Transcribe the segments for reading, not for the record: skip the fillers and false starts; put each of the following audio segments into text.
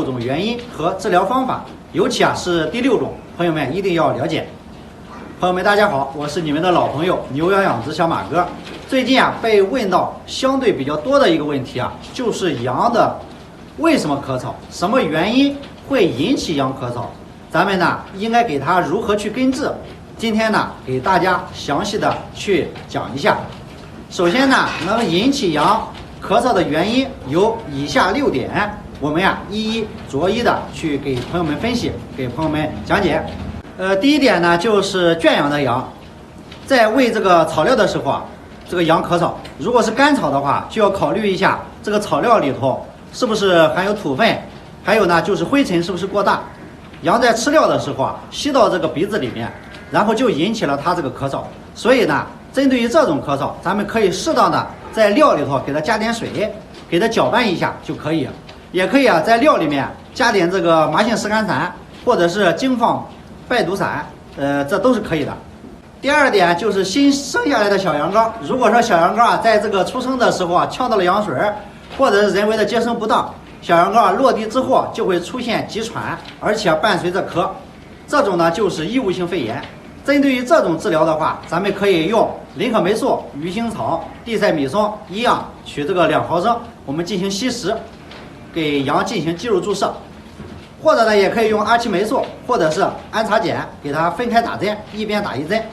6种原因和治疗方法，尤其是第6种，朋友们一定要了解。朋友们，大家好，我是你们的老朋友牛羊养殖小马哥。最近被问到相对比较多的一个问题就是羊的为什么咳嗽，什么原因会引起羊咳嗽？咱们应该给它如何去根治？今天给大家详细的去讲一下。首先能引起羊咳嗽的原因有以下6点，我们一一逐一的去给朋友们分析，给朋友们讲解。第一点就是圈养的羊，在喂这个草料的时候这个羊咳嗽，如果是干草的话，就要考虑一下这个草料里头是不是含有土粪，还有就是灰尘是不是过大。羊在吃料的时候吸到这个鼻子里面，然后就引起了它这个咳嗽。所以针对于这种咳嗽，咱们可以适当的在料里头给它加点水，给它搅拌一下就可以。也可以在料里面加点这个麻杏石甘散，或者是精放败毒散，这都是可以的。第二点就是新生下来的小羊羔，如果说小羊羔在这个出生的时候呛到了羊水，或者是人为的接生不当，小羊羔落地之后就会出现急喘，而且伴随着咳，这种就是异物性肺炎。针对于这种治疗的话，咱们可以用林可霉素、鱼腥草、地塞米松一样取这个2毫升，我们进行稀释，给羊进行肌肉注射。或者也可以用阿奇霉素或者是氨茶碱给它分开打针，一边打一针。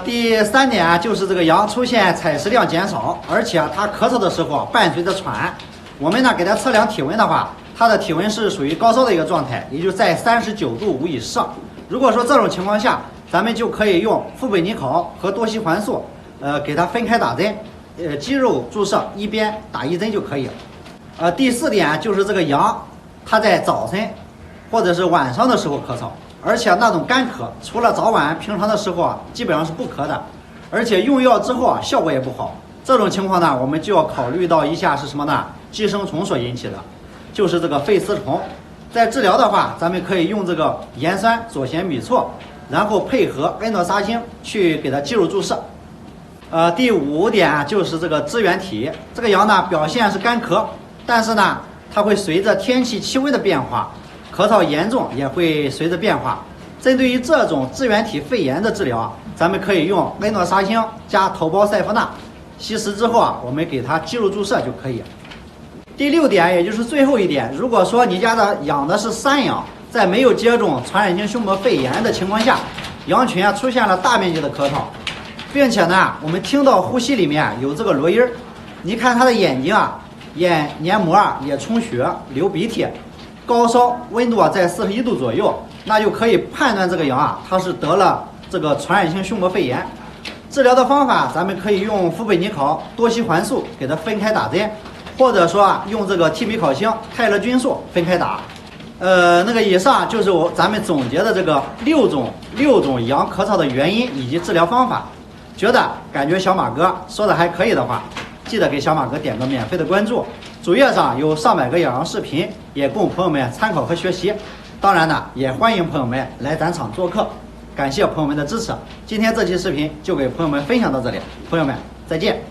第3点就是这个羊出现采食量减少，而且它咳嗽的时候伴随着喘。我们给它测量体温的话，它的体温是属于高烧的一个状态，也就在39度5以上。如果说这种情况下，咱们就可以用富贝尼考和多西环素，给它分开打针，肌肉注射，一边打一针就可以。第4点就是这个羊，它在早晨或者是晚上的时候咳嗽，而且那种干咳，除了早晚平常的时候基本上是不咳的，而且用药之后效果也不好。这种情况我们就要考虑到一下是什么呢？寄生虫所引起的，就是这个肺丝虫。在治疗的话，咱们可以用这个盐酸左旋米唑，然后配合恩诺沙星去给它肌肉注射。第5点就是这个支原体，这个羊表现是干咳，但是它会随着天气气温的变化，咳嗽严重也会随着变化。针对于这种支原体肺炎的治疗，咱们可以用恩诺沙星加头孢塞夫钠，稀释之后我们给它肌肉注射就可以。第6点，也就是最后一点，如果说你家养的是山羊，在没有接种传染性胸膜肺炎的情况下，羊群出现了大面积的咳嗽，并且我们听到呼吸里面有这个螺音，你看它的眼睛眼黏膜也充血、流鼻涕、高烧，温度在41度左右，那就可以判断这个羊它是得了这个传染性胸膜肺炎。治疗的方法，咱们可以用富贝尼考、多西环素给它分开打针，或者说用这个替比考星、泰勒菌素分开打。以上就是咱们总结的这个6种羊咳嗽的原因以及治疗方法。感觉小马哥说的还可以的话，记得给小马哥点个免费的关注，主页上有上百个养羊视频，也供朋友们参考和学习。当然也欢迎朋友们来咱厂做客，感谢朋友们的支持。今天这期视频就给朋友们分享到这里，朋友们再见。